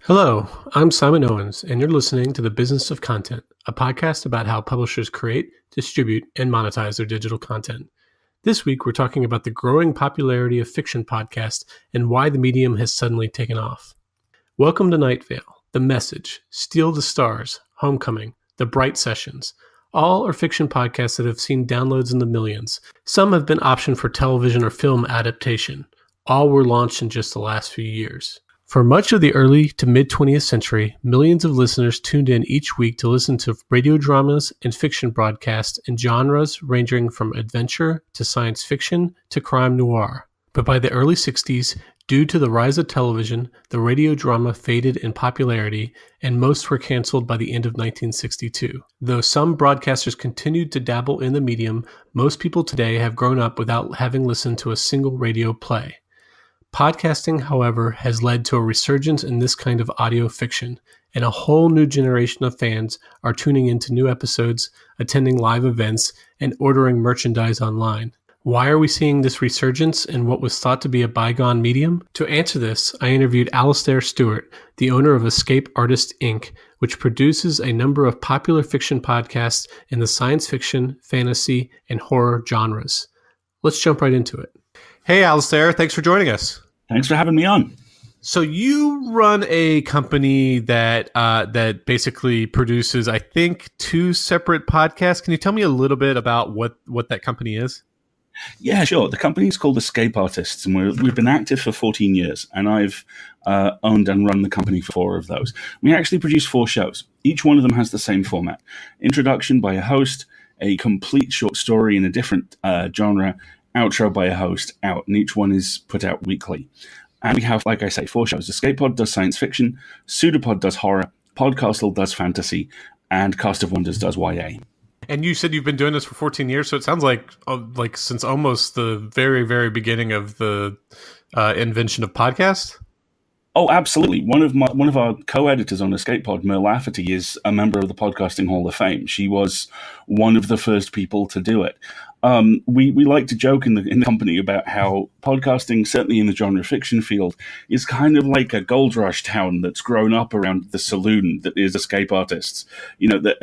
Hello, I'm Simon Owens, and you're listening to The Business of Content, a podcast about how publishers create, distribute, and monetize their digital content. This week, we're talking about the growing popularity of fiction podcasts and why the medium has suddenly taken off. Welcome to Night Vale, The Message, Steal the Stars, Homecoming, The Bright Sessions. All are fiction podcasts that have seen downloads in the millions. Some have been optioned for television or film adaptation. All were launched in just the last few years. For much of the early to mid-20th century, millions of listeners tuned in each week to listen to radio dramas and fiction broadcasts in genres ranging from adventure to science fiction to crime noir. But by the early 60s, due to the rise of television, the radio drama faded in popularity, and most were canceled by the end of 1962. Though some broadcasters continued to dabble in the medium, most people today have grown up without having listened to a single radio play. Podcasting, however, has led to a resurgence in this kind of audio fiction, and a whole new generation of fans are tuning into new episodes, attending live events, and ordering merchandise online. Why are we seeing this resurgence in what was thought to be a bygone medium? To answer this, I interviewed Alasdair Stuart, the owner of Escape Artist Inc., which produces a number of popular fiction podcasts in the science fiction, fantasy, and horror genres. Let's jump right into it. Hey, Alasdair, thanks for joining us. Thanks for having me on. So you run a company that basically produces, I think, two separate podcasts. Can you tell me a little bit about what that company is? Yeah, sure. The company is called Escape Artists, and we've been active for 14 years, and I've owned and run the company for 4 of those. We actually produce 4 shows. Each one of them has the same format. Introduction by a host, a complete short story in a different genre, outro by a host out, and each one is put out weekly. And we have, like I say, 4 shows. Escape Pod does science fiction, Pseudopod does horror, Podcastle does fantasy, and Cast of Wonders does YA. And you said you've been doing this for 14 years, so it sounds like since almost the very, very beginning of the invention of podcast. Oh, absolutely. One of our co-editors on Escape Pod, Mer Lafferty, is a member of the Podcasting Hall of Fame. She was one of the first people to do it. We like to joke in the company about how podcasting, certainly in the genre fiction field, is kind of like a gold rush town that's grown up around the saloon that is Escape Artists. You know,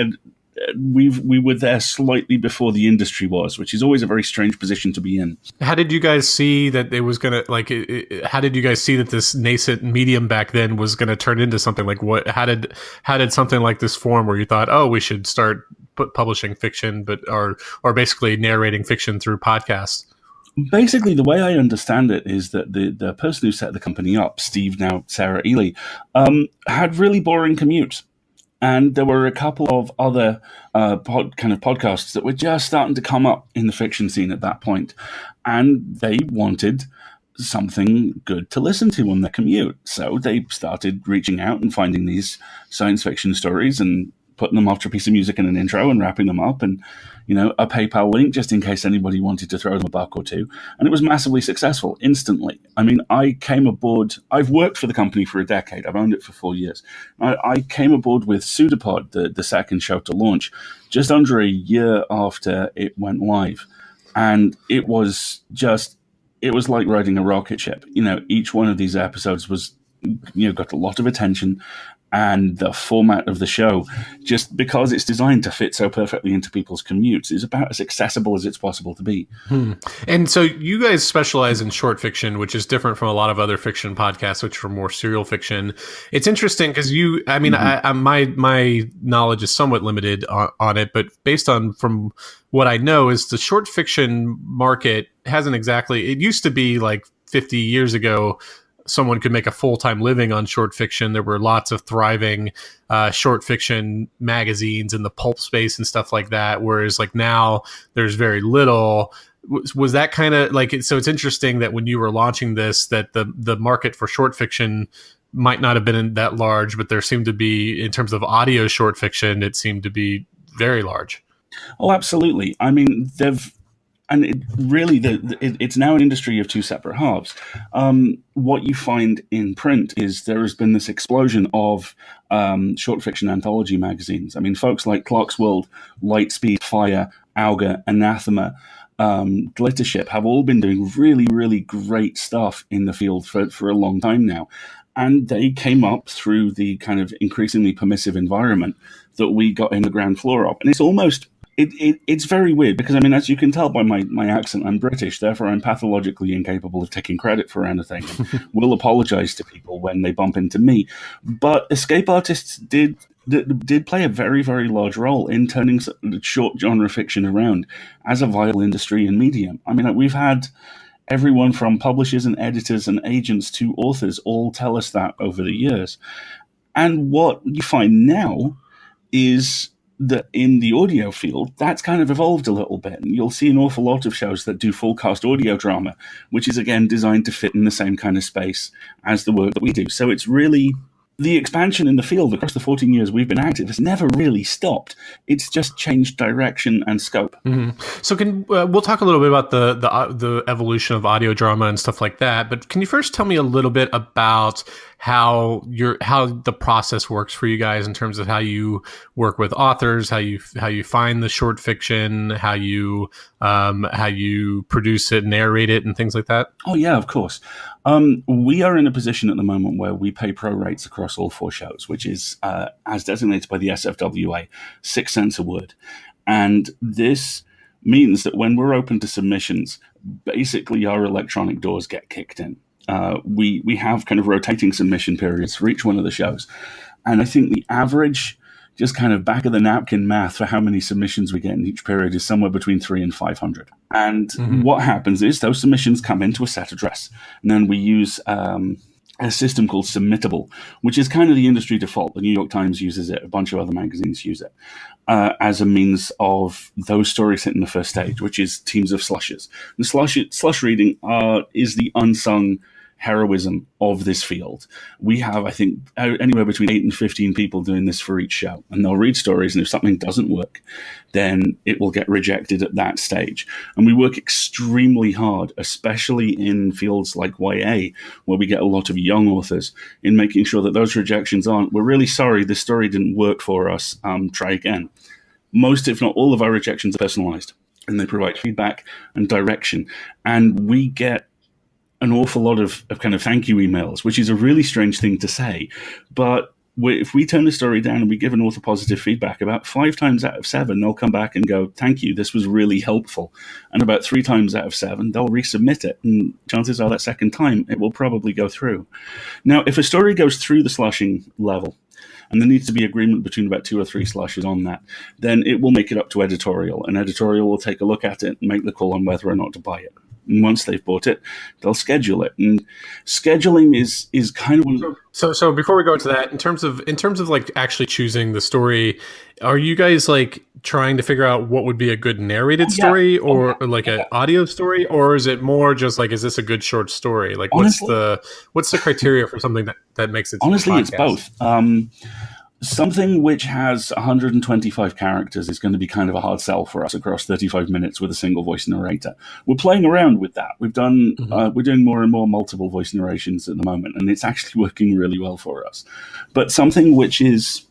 we were there slightly before the industry was, which is always a very strange position to be in. How did you guys see that it was going to how did you guys see that this nascent medium back then was going to turn into something like what? How did something like this form where you thought, oh, we should start publishing fiction, but or basically narrating fiction through podcasts? Basically, the way I understand it is that the person who set the company up, Steve, now Sarah Ely, had really boring commutes. And there were a couple of other podcasts that were just starting to come up in the fiction scene at that point. And they wanted something good to listen to on their commute. So they started reaching out and finding these science fiction stories and putting them after a piece of music and an intro and wrapping them up and, you know, a PayPal link just in case anybody wanted to throw them $1 or $2. And it was massively successful instantly. I mean, I came aboard. I've worked for the company for a decade. I've owned it for 4 years. I came aboard with Pseudopod, the second show to launch, just under a year after it went live. And it was like riding a rocket ship. You know, each one of these episodes was, you know, got a lot of attention. And the format of the show, just because it's designed to fit so perfectly into people's commutes, is about as accessible as it's possible to be. And so you guys specialize in short fiction, which is different from a lot of other fiction podcasts, which are more serial fiction. It's interesting because my knowledge is somewhat limited on it, but based on from what I know is the short fiction market hasn't exactly, it used to be like 50 years ago, someone could make a full-time living on short fiction. There were lots of thriving short fiction magazines in the pulp space and stuff like that. Whereas like now there's very little. Was that kind of like, so it's interesting that when you were launching this, that the market for short fiction might not have been that large, but there seemed to be, in terms of audio short fiction, it seemed to be very large. Oh, absolutely. I mean, it's now an industry of 2 separate halves. What you find in print is there has been this explosion of short fiction anthology magazines. I mean, folks like Clark's World, Lightspeed, Fire, Auga, Anathema, Glittership have all been doing really, really great stuff in the field for a long time now. And they came up through the kind of increasingly permissive environment that we got in the ground floor of. And it's almost, it's very weird because, I mean, as you can tell by my accent, I'm British, therefore I'm pathologically incapable of taking credit for anything and will apologize to people when they bump into me. But escape artists did play a very, very large role in turning short genre fiction around as a viable industry and medium. I mean, we've had everyone from publishers and editors and agents to authors all tell us that over the years. And what you find now is that in the audio field, that's kind of evolved a little bit. And you'll see an awful lot of shows that do full cast audio drama, which is, again, designed to fit in the same kind of space as the work that we do. So it's really... the expansion in the field across the 14 years we've been active has never really stopped. It's just changed direction and scope. Mm-hmm. So we'll talk a little bit about the evolution of audio drama and stuff like that. But can you first tell me a little bit about how the process works for you guys in terms of how you work with authors, how you find the short fiction, how you produce it, narrate it, and things like that? Oh yeah, of course. We are in a position at the moment where we pay pro rates across all 4 shows, which is, as designated by the SFWA, 6 cents a word. And this means that when we're open to submissions, basically our electronic doors get kicked in. We have kind of rotating submission periods for each one of the shows. And I think the average, just kind of back of the napkin math for how many submissions we get in each period is somewhere between 300 and 500. And what happens is those submissions come into a set address. And then we use a system called Submittable, which is kind of the industry default. The New York Times uses it. A bunch of other magazines use it as a means of those stories hitting the first stage, which is teams of slushers. And slush reading is the unsung heroism of this field. We have, I think, anywhere between 8 and 15 people doing this for each show, and they'll read stories, and if something doesn't work, then it will get rejected at that stage. And we work extremely hard, especially in fields like YA, where we get a lot of young authors, in making sure that those rejections aren't, we're really sorry, this story didn't work for us, try again. Most, if not all, of our rejections are personalized, and they provide feedback and direction. And we get an awful lot of kind of thank you emails, which is a really strange thing to say. But if we turn the story down and we give an author positive feedback, about 5 times out of 7, they'll come back and go, thank you, this was really helpful. And about 3 times out of 7, they'll resubmit it. And chances are that second time, it will probably go through. Now, if a story goes through the slushing level, and there needs to be agreement between about 2 or 3 slushes on that, then it will make it up to editorial. And editorial will take a look at it and make the call on whether or not to buy it. And once they've bought it, they'll schedule it. And scheduling is kind of one of the... So before we go into that, in terms of like actually choosing the story, are you guys like trying to figure out what would be a good narrated story or like an audio story, or is it more just like, is this a good short story? Like honestly, what's the criteria for something that makes it? Honestly, it's both. Something which has 125 characters is going to be kind of a hard sell for us across 35 minutes with a single voice narrator. We're playing around with that. We're doing more and more multiple voice narrations at the moment, and it's actually working really well for us. But something which is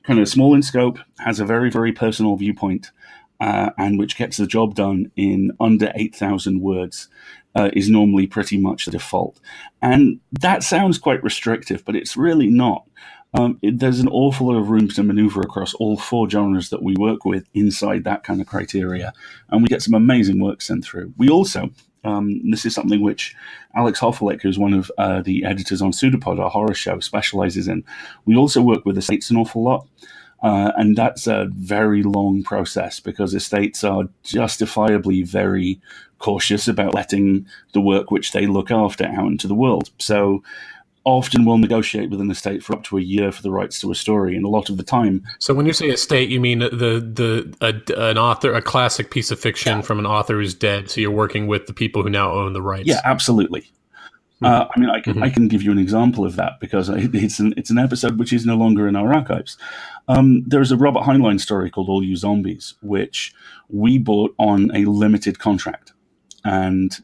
kind of small in scope, has a very, very personal viewpoint, and which gets the job done in under 8,000 words is normally pretty much the default. And that sounds quite restrictive, but it's really not. There's an awful lot of room to maneuver across all 4 genres that we work with inside that kind of criteria, and we get some amazing work sent through. We also, this is something which Alex Hoffelick, who's one of the editors on Pseudopod, our horror show, specializes in. We also work with estates an awful lot, and that's a very long process because estates are justifiably very cautious about letting the work which they look after out into the world. So often we'll negotiate with an estate for up to a year for the rights to a story, and a lot of the time. So when you say estate, you mean an author, a classic piece of fiction from an author who's dead. So you're working with the people who now own the rights. Yeah, absolutely. I mean, I can give you an example of that because it's an episode which is no longer in our archives. There's a Robert Heinlein story called All You Zombies, which we bought on a limited contract, and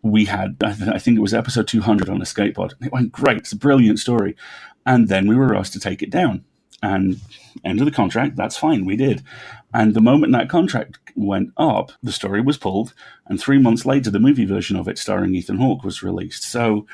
we had, I think it was episode 200 on a skateboard. It went great. It's a brilliant story. And then we were asked to take it down. And end of the contract, that's fine, we did. And the moment that contract went up, the story was pulled. And 3 months later, the movie version of it starring Ethan Hawke was released. So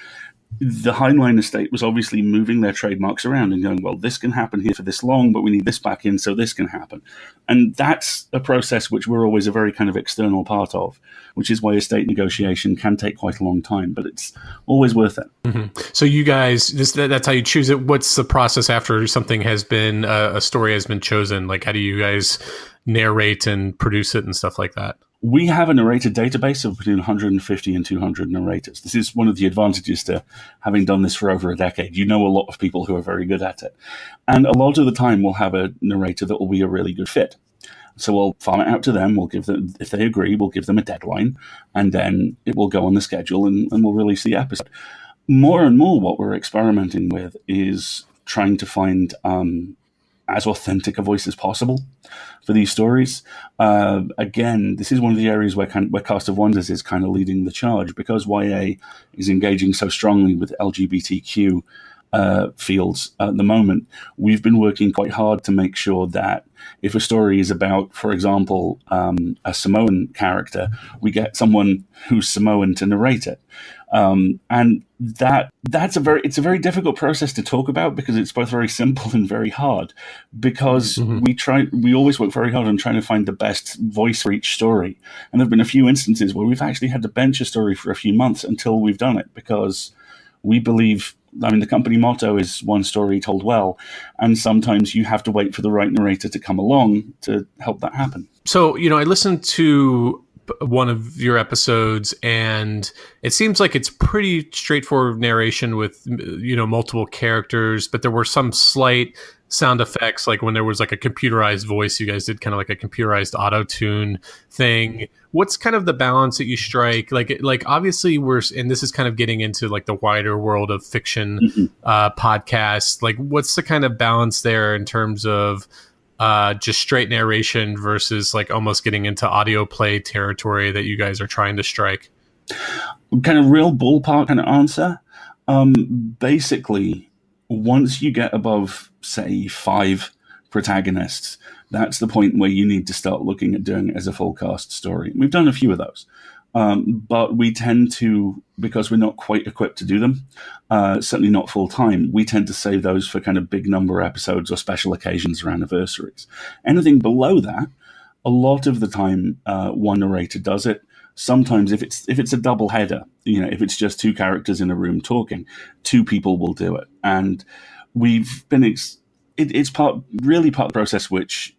the Heinlein estate was obviously moving their trademarks around and going, well, this can happen here for this long, but we need this back in so this can happen. And that's a process which we're always a very kind of external part of, which is why estate negotiation can take quite a long time, but it's always worth it. Mm-hmm. So you guys, that's how you choose it. What's the process after something has been, a story has been chosen? Like, how do you guys narrate and produce it and stuff like that? We have a narrator database of between 150 and 200 narrators. This is one of the advantages to having done this for over a decade. You know a lot of people who are very good at it. And a lot of the time we'll have a narrator that will be a really good fit. So we'll farm it out to them. We'll give them, if they agree, we'll give them a deadline, and then it will go on the schedule and we'll release the episode. More and more what we're experimenting with is trying to find as authentic a voice as possible for these stories. Again, this is one of the areas where Cast of Wonders is kind of leading the charge, because YA is engaging so strongly with LGBTQ fields at the moment. We've been working quite hard to make sure that if a story is about, for example, a Samoan character, we get someone who's Samoan to narrate it. And it's a very difficult process to talk about, because it's both very simple and very hard, because we always work very hard on trying to find the best voice for each story. And there have been a few instances where we've actually had to bench a story for a few months until we've done it, because we believe, the company motto is one story told well, and sometimes you have to wait for the right narrator to come along to help that happen. So, I listened to one of your episodes, and it seems like it's pretty straightforward narration with, multiple characters, but there were some slight sound effects, like when there was like a computerized voice. You guys did kind of like a computerized auto-tune thing. What's kind of the balance that you strike? Like obviously and this is kind of getting into like the wider world of fiction podcasts. Like, what's the kind of balance there in terms of just straight narration versus like almost getting into audio play territory that you guys are trying to strike? Kind of real ballpark kind of answer. Basically, once you get above, say, 5 protagonists, that's the point where you need to start looking at doing it as a full cast story. We've done a few of those. But we tend to, because we're not quite equipped to do them, certainly not full time, we tend to save those for kind of big number episodes or special occasions or anniversaries. Anything below that, a lot of the time, one narrator does it. Sometimes if it's a double header, if it's just 2 characters in a room talking, 2 people will do it. And we've been, it's part of the process which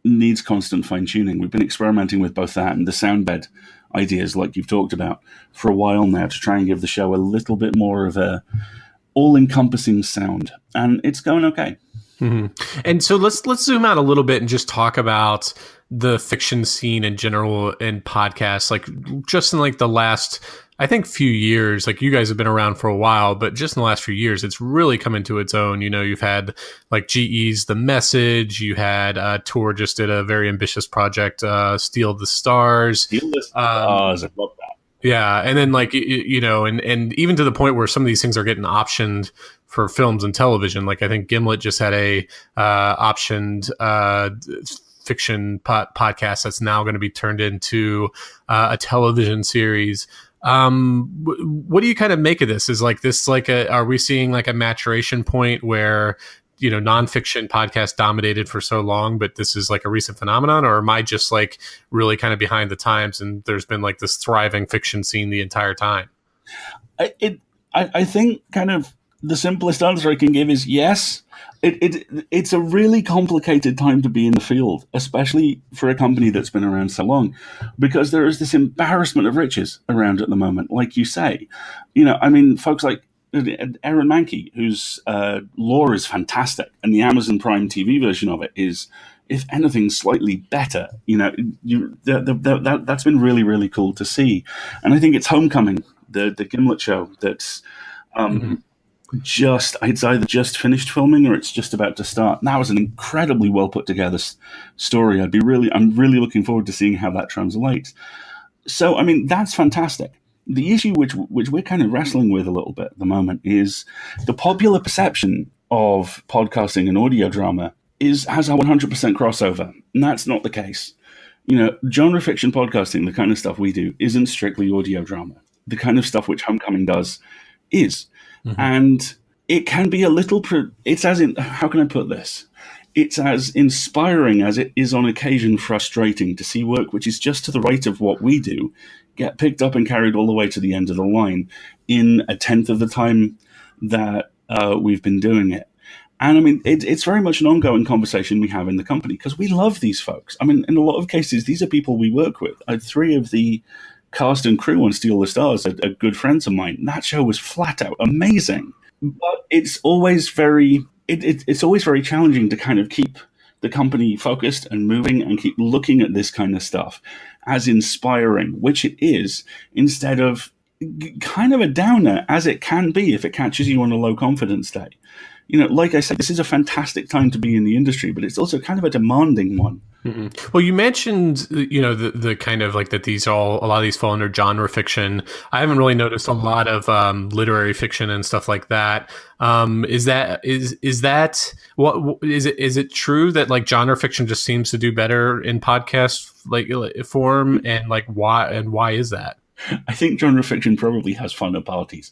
needs constant fine tuning. We've been experimenting with both that and the sound bed ideas, like you've talked about, for a while now, to try and give the show a little bit more of a all-encompassing sound, and it's going okay. Mm-hmm. And so let's zoom out a little bit and just talk about the fiction scene in general in podcasts. Like, just in like the last, I think, few years, like you guys have been around for a while, but just in the last few years, it's really come into its own. You've had like GE's The Message. You had Tor just did a very ambitious project, Steal the Stars. Steal the Stars. I love that. Yeah. And then like, and even to the point where some of these things are getting optioned for films and television. Like I think Gimlet just had a optioned fiction podcast that's now going to be turned into a television series. What do you kind of make of this? Is like this are we seeing like a maturation point where nonfiction podcasts dominated for so long, but this is like a recent phenomenon? Or am I just like really kind of behind the times and there's been like this thriving fiction scene the entire time? I think kind of the simplest answer I can give is yes. It's a really complicated time to be in the field, especially for a company that's been around so long, because there is this embarrassment of riches around at the moment. Like you say, folks like Aaron Mankey, whose lore is fantastic, and the Amazon Prime TV version of it is, if anything, slightly better. That's been really, really cool to see. And I think it's Homecoming, the Gimlet show, that's it's either just finished filming or it's just about to start. And that was an incredibly well put together story. I'm really looking forward to seeing how that translates. So, that's fantastic. The issue which we're kind of wrestling with a little bit at the moment is the popular perception of podcasting and audio drama has a 100% crossover, and that's not the case. Genre fiction podcasting, the kind of stuff we do, isn't strictly audio drama. The kind of stuff which Homecoming does is. And it can be a little, it's as in, how can I put this? It's as inspiring as it is on occasion frustrating to see work which is just to the right of what we do get picked up and carried all the way to the end of the line in a tenth of the time that we've been doing it. And I mean, it's very much an ongoing conversation we have in the company because we love these folks. I mean, in a lot of cases, these are people we work with. 3 of the cast and crew on Steal the Stars are good friends of mine. That show was flat out amazing. But it's always very challenging to kind of keep the company focused and moving and keep looking at this kind of stuff as inspiring, which it is, instead of kind of a downer as it can be if it catches you on a low confidence day. You know, like I said, this is a fantastic time to be in the industry, but it's also kind of a demanding one. Mm-hmm. Well, you mentioned, the kind of like that a lot of these fall under genre fiction. I haven't really noticed a lot of literary fiction and stuff like that. Is it true that like genre fiction just seems to do better in podcast form, and like why is that? I think genre fiction probably has funner parties.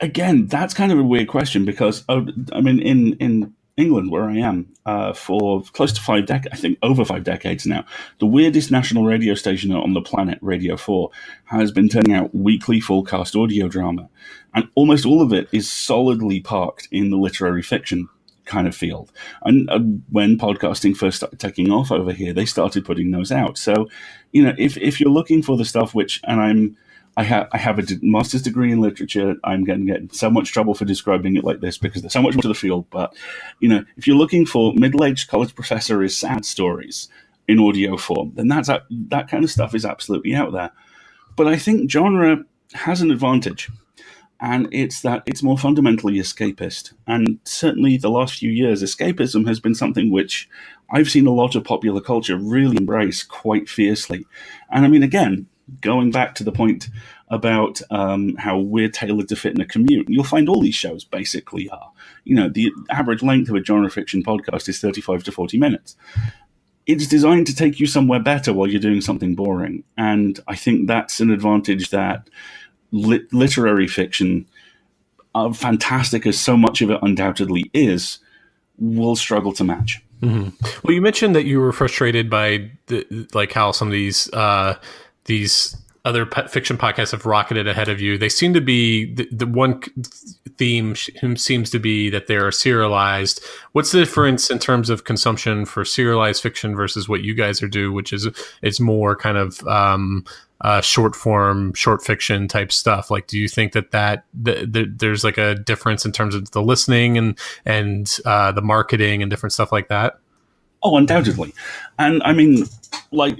Again, that's kind of a weird question because, I mean, in England, where I am, for close to 5 decades, I think over 5 decades now, the weirdest national radio station on the planet, Radio 4, has been turning out weekly full-cast audio drama. And almost all of it is solidly parked in the literary fiction kind of field. And when podcasting first started taking off over here, they started putting those out. So, if you're looking for the stuff which, and I have a master's degree in literature. I'm going to get in so much trouble for describing it like this because there's so much more to the field. But, if you're looking for middle-aged college professor is sad stories in audio form, then that kind of stuff is absolutely out there. But I think genre has an advantage, and it's that it's more fundamentally escapist. And certainly the last few years, escapism has been something which I've seen a lot of popular culture really embrace quite fiercely. And I mean, again, going back to the point about how we're tailored to fit in a commute, you'll find all these shows basically are. The average length of a genre fiction podcast is 35 to 40 minutes. It's designed to take you somewhere better while you're doing something boring. And I think that's an advantage that literary fiction, fantastic as so much of it undoubtedly is, will struggle to match. Mm-hmm. Well, you mentioned that you were frustrated by how some of these other fiction podcasts have rocketed ahead of you. They seem to be the one theme seems to be that they're serialized. What's the difference in terms of consumption for serialized fiction versus what you guys are do, which is more kind of short form, short fiction type stuff? Like, do you think that there's like a difference in terms of the listening and the marketing and different stuff like that? Oh, undoubtedly. And I mean, like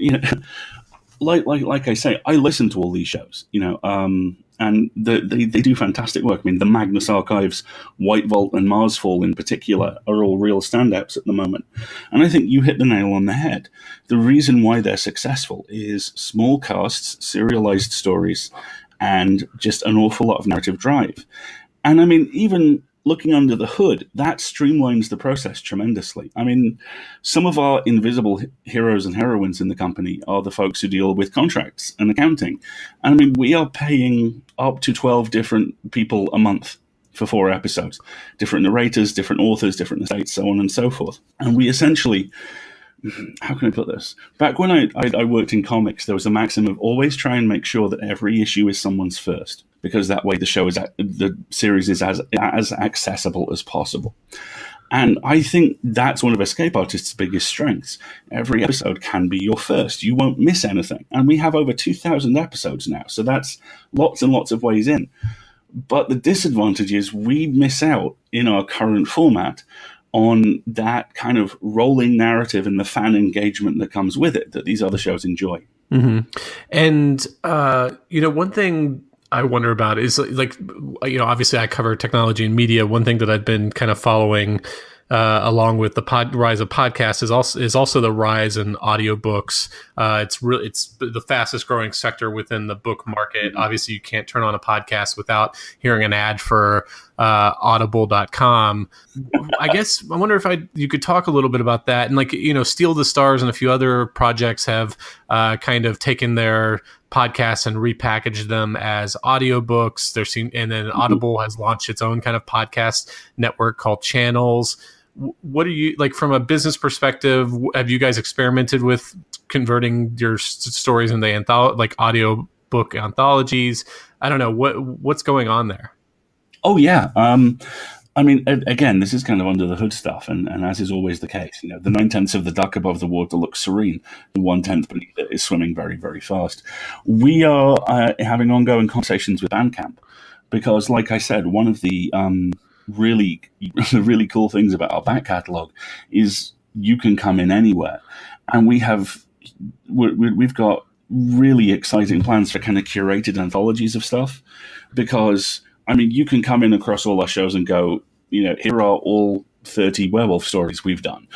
I say, I listen to all these shows, and they do fantastic work. I mean, the Magnus Archives, White Vault, and Marsfall in particular are all real standouts at the moment. And I think you hit the nail on the head. The reason why they're successful is small casts, serialized stories, and just an awful lot of narrative drive. And I mean, even looking under the hood, that streamlines the process tremendously. I mean, some of our invisible heroes and heroines in the company are the folks who deal with contracts and accounting. And I mean, we are paying up to 12 different people a month for 4 episodes. Different narrators, different authors, different estates, so on and so forth. And we essentially, how can I put this? Back when I worked in comics, there was a maxim of always try and make sure that every issue is someone's first, because that way the series is as accessible as possible. And I think that's one of Escape Artist's biggest strengths. Every episode can be your first. You won't miss anything. And we have over 2,000 episodes now, so that's lots and lots of ways in. But the disadvantage is we miss out in our current format on that kind of rolling narrative and the fan engagement that comes with it that these other shows enjoy. Mm-hmm. And, one thing I wonder about is obviously I cover technology and media. One thing that I've been kind of following along with the rise of podcasts is also the rise in audiobooks. It's the fastest growing sector within the book market. Obviously, you can't turn on a podcast without hearing an ad for audible.com. I guess I wonder if you could talk a little bit about that. And Steal the Stars and a few other projects have kind of taken their podcasts and repackaged them as audiobooks. And then Audible has launched its own kind of podcast network called Channels. What are you like from a business perspective? Have you guys experimented with converting your stories into audiobook anthologies? I don't know what's going on there. Oh yeah. I mean, again, this is kind of under the hood stuff, and as is always the case, the 9/10 of the duck above the water looks serene. The 1/10 beneath it is swimming very, very fast. We are having ongoing conversations with Bandcamp because, like I said, one of the really cool things about our back catalog is you can come in anywhere, and we've got really exciting plans for kind of curated anthologies of stuff because. I mean, you can come in across all our shows and go, here are all 30 werewolf stories we've done.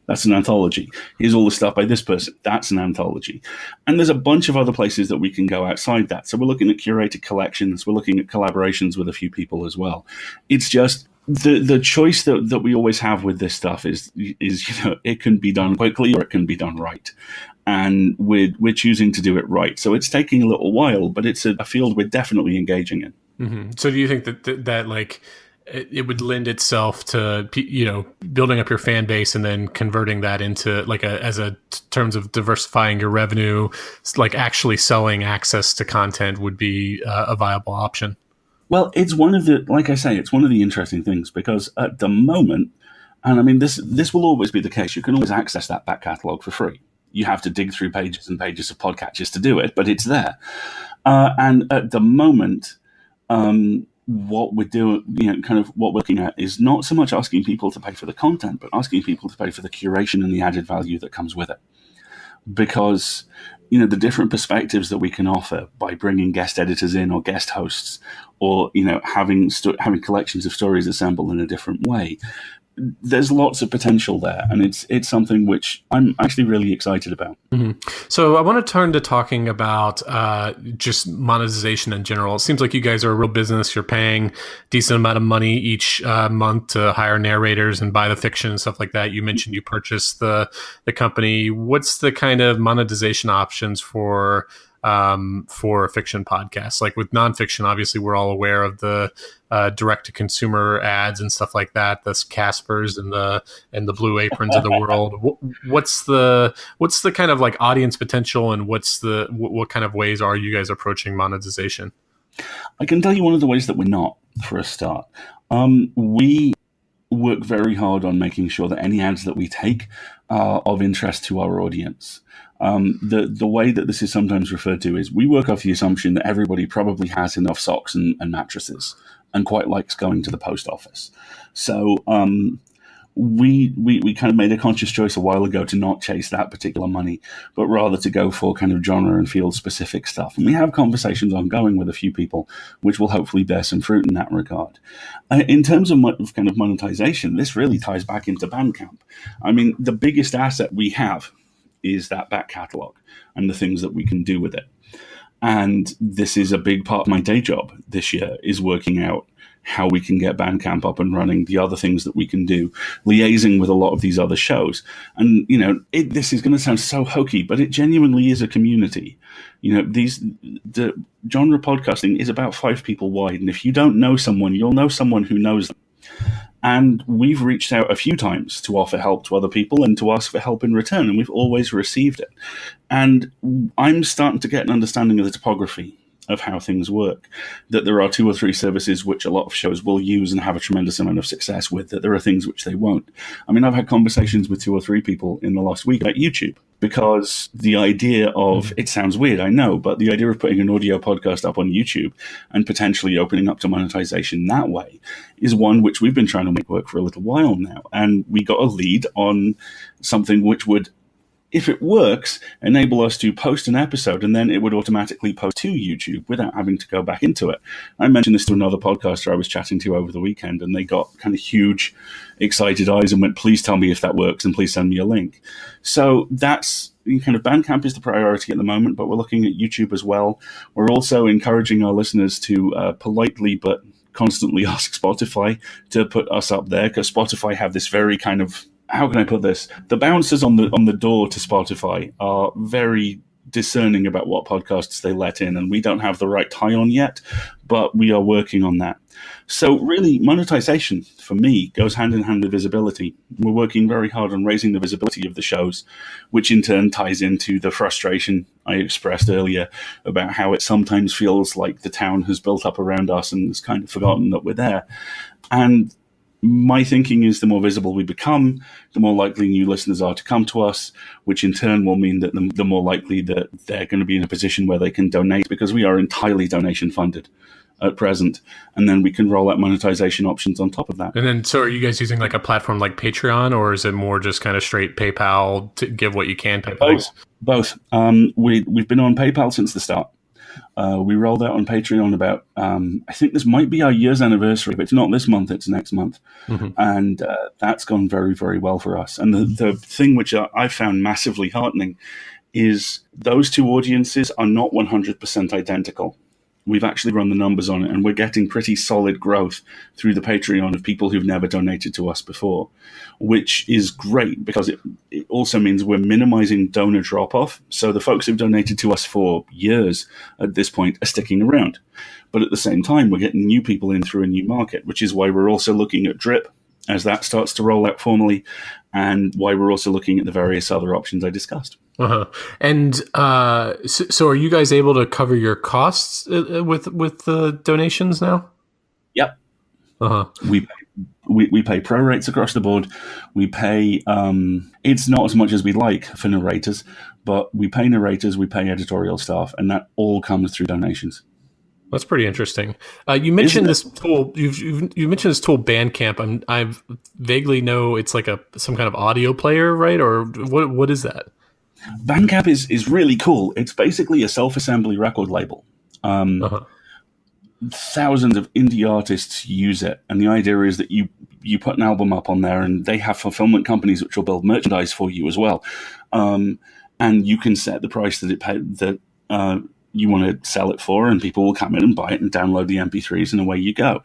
That's an anthology. Here's all the stuff by this person. That's an anthology. And there's a bunch of other places that we can go outside that. So we're looking at curated collections. We're looking at collaborations with a few people as well. It's just the choice that we always have with this stuff is it can be done quickly or it can be done right. And we're choosing to do it right. So it's taking a little while, but it's a field we're definitely engaging in. Mm-hmm. So do you think that like it would lend itself to building up your fan base and then converting that into like terms of diversifying your revenue, like actually selling access to content would be a viable option? Well, it's one of the interesting things because at the moment, and I mean this will always be the case. You can always access that back catalog for free. You have to dig through pages and pages of podcatchers to do it, but it's there. And at the moment. What we're doing, kind of what we're looking at is not so much asking people to pay for the content, but asking people to pay for the curation and the added value that comes with it. Because, the different perspectives that we can offer by bringing guest editors in or guest hosts or, having collections of stories assembled in a different way, there's lots of potential there, and it's something which I'm actually really excited about. Mm-hmm. So I want to turn to talking about just monetization in general. It seems like you guys are a real business. You're paying a decent amount of money each month to hire narrators and buy the fiction and stuff like that. You mentioned you purchased the company. What's the kind of monetization options for fiction podcasts? Like with nonfiction, obviously we're all aware of the direct-to-consumer ads and stuff like that, the Caspers and the Blue Aprons of the world. What's the kind of like audience potential, and what kind of ways are you guys approaching monetization? I can tell you one of the ways that we're not, for a start. We work very hard on making sure that any ads that we take are of interest to our audience. The way that this is sometimes referred to is we work off the assumption that everybody probably has enough socks and mattresses and quite likes going to the post office. So we kind of made a conscious choice a while ago to not chase that particular money, but rather to go for kind of genre and field specific stuff. And we have conversations ongoing with a few people, which will hopefully bear some fruit in that regard. In terms of kind of monetization, this really ties back into Bandcamp. I mean, the biggest asset we have is that back catalog and the things that we can do with it. And this is a big part of my day job this year, is working out how we can get Bandcamp up and running, the other things that we can do, liaising with a lot of these other shows. And, this is going to sound so hokey, but it genuinely is a community. The genre podcasting is about 5 people wide. And if you don't know someone, you'll know someone who knows them. And we've reached out a few times to offer help to other people and to ask for help in return, and we've always received it. And I'm starting to get an understanding of the topography of how things work, that there are 2 or 3 services which a lot of shows will use and have a tremendous amount of success with, that there are things which they won't. I mean, I've had conversations with 2 or 3 people in the last week about YouTube, because the idea of, it sounds weird, I know, but the idea of putting an audio podcast up on YouTube and potentially opening up to monetization that way is one which we've been trying to make work for a little while now. And we got a lead on something which would, if it works, enable us to post an episode and then it would automatically post to YouTube without having to go back into it. I mentioned this to another podcaster I was chatting to over the weekend, and they got kind of huge, excited eyes and went, please tell me if that works and please send me a link. So that's kind of, Bandcamp is the priority at the moment, but we're looking at YouTube as well. We're also encouraging our listeners to politely but constantly ask Spotify to put us up there, because Spotify have this very kind of, how can I put this? The bouncers on the door to Spotify are very discerning about what podcasts they let in, and we don't have the right tie on yet, but we are working on that. So really, monetization, for me, goes hand in hand with visibility. We're working very hard on raising the visibility of the shows, which in turn ties into the frustration I expressed earlier about how it sometimes feels like the town has built up around us and has kind of forgotten that we're there. And my thinking is the more visible we become, the more likely new listeners are to come to us, which in turn will mean that the more likely that they're going to be in a position where they can donate, because we are entirely donation funded at present. And then we can roll out monetization options on top of that. And then, so are you guys using like a platform like Patreon, or is it more just kind of straight PayPal to give what you can type of things? Both. We've been on PayPal since the start. We rolled out on Patreon about, I think this might be our year's anniversary, but it's not this month, it's next month. Mm-hmm. And that's gone very, very well for us. And the thing which I found massively heartening is those two audiences are not 100% identical. We've actually run the numbers on it, and we're getting pretty solid growth through the Patreon of people who've never donated to us before, which is great because it also means we're minimizing donor drop-off. So the folks who've donated to us for years at this point are sticking around. But at the same time, we're getting new people in through a new market, which is why we're also looking at Drip as that starts to roll out formally, and why we're also looking at the various other options I discussed. Uh-huh. And so are you guys able to cover your costs with the donations now? Yep. Uh-huh. We pay pro rates across the board. We pay, it's not as much as we'd like for narrators, but we pay narrators, we pay editorial staff, and that all comes through donations. That's pretty interesting. You mentioned this tool. You mentioned this tool, Bandcamp. I vaguely know it's like some kind of audio player, right? Or what is that? Bandcamp is really cool. It's basically a self-assembly record label. Thousands of indie artists use it, and the idea is that you put an album up on there, and they have fulfillment companies which will build merchandise for you as well, and you can set the price that you want to sell it for, and people will come in and buy it and download the MP3s, and away you go.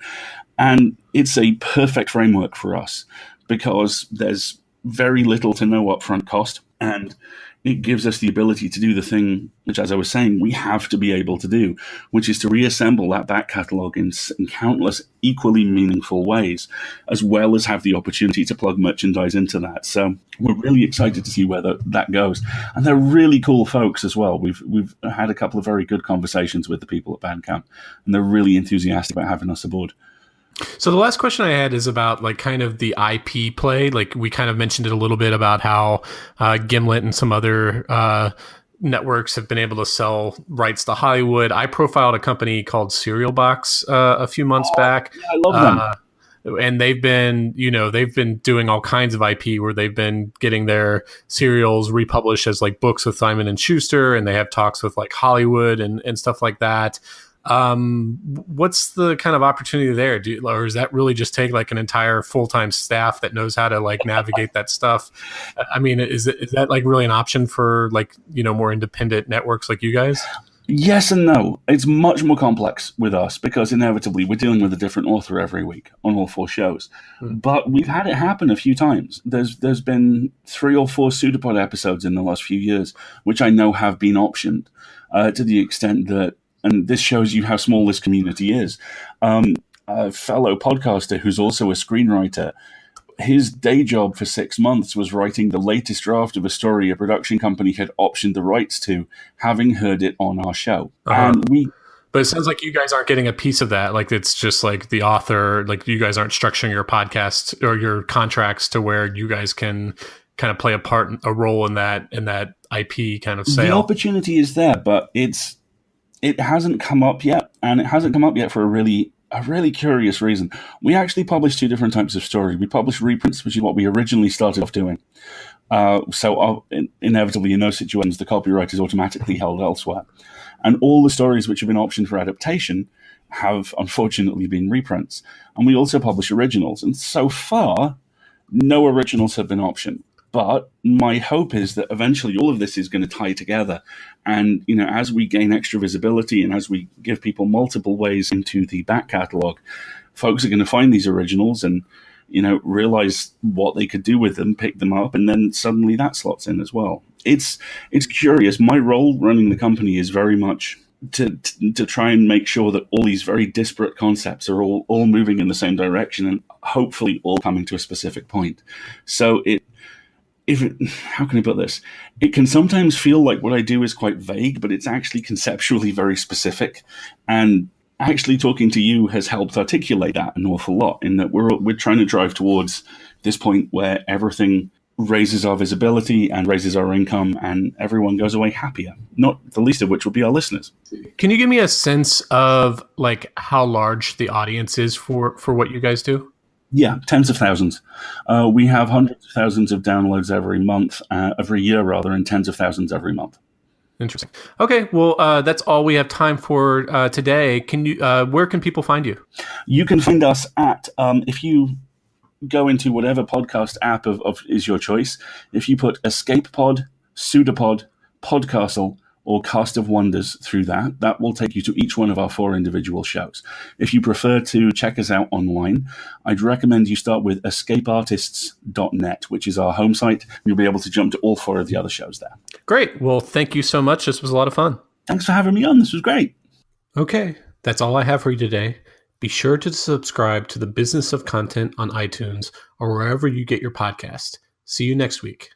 And it's a perfect framework for us because there's very little to no upfront cost, and it gives us the ability to do the thing which, as I was saying, we have to be able to do, which is to reassemble that back catalogue in countless equally meaningful ways, as well as have the opportunity to plug merchandise into that. So we're really excited to see where that goes. And they're really cool folks as well. We've had a couple of very good conversations with the people at Bandcamp, and they're really enthusiastic about having us aboard. So the last question I had is about like kind of the IP play. Like we kind of mentioned it a little bit about how Gimlet and some other networks have been able to sell rights to Hollywood. I profiled a company called Serial Box a few months back. Yeah, I love them. And they've been doing all kinds of IP where they've been getting their serials republished as like books with Simon and Schuster, and they have talks with like Hollywood and stuff like that. What's the kind of opportunity there? Or does that really just take like an entire full-time staff that knows how to like navigate that stuff? I mean, is that like really an option for like, more independent networks like you guys? Yes and no. It's much more complex with us because inevitably we're dealing with a different author every week on all 4 shows. But we've had it happen a few times. There's been 3 or 4 Pseudopod episodes in the last few years, which I know have been optioned to the extent that, and this shows you how small this community is. A fellow podcaster who's also a screenwriter, his day job for 6 months was writing the latest draft of a story a production company had optioned the rights to, having heard it on our show. And But it sounds like you guys aren't getting a piece of that. Like it's just like the author, like you guys aren't structuring your podcast or your contracts to where you guys can kind of play a role in that IP kind of sale. The opportunity is there, but it hasn't come up yet, and it hasn't come up yet for a really curious reason. We actually publish 2 different types of story. We publish reprints, which is what we originally started off doing. So inevitably, in those situations, the copyright is automatically held elsewhere. And all the stories which have been optioned for adaptation have unfortunately been reprints. And we also publish originals. And so far, no originals have been optioned. But my hope is that eventually all of this is going to tie together. And, as we gain extra visibility and as we give people multiple ways into the back catalog, folks are going to find these originals. And, realize what they could do with them, pick them up, and then suddenly that slots in as well. It's curious. My role running the company is very much to try and make sure that all these very disparate concepts are all moving in the same direction and hopefully all coming to a specific point. So how can I put this? It can sometimes feel like what I do is quite vague, but it's actually conceptually very specific. And actually talking to you has helped articulate that an awful lot, in that we're trying to drive towards this point where everything raises our visibility and raises our income, and everyone goes away happier, not the least of which will be our listeners. Can you give me a sense of like how large the audience is for what you guys do? Yeah, tens of thousands. We have hundreds of thousands of downloads every year, and tens of thousands every month. Interesting. Okay, well, that's all we have time for today. Where can people find you? You can find us at, if you go into whatever podcast app is your choice, if you put Escape Pod, Pseudopod, Podcastle, or Cast of Wonders through that will take you to each one of our 4 individual shows. If you prefer to check us out online, I'd recommend you start with escapeartists.net, which is our home site. You'll be able to jump to all 4 of the other shows there. Great. Well, thank you so much. This was a lot of fun. Thanks for having me on. This was great. Okay, that's all I have for you today. Be sure to subscribe to the Business of Content on iTunes or wherever you get your podcast. See you next week.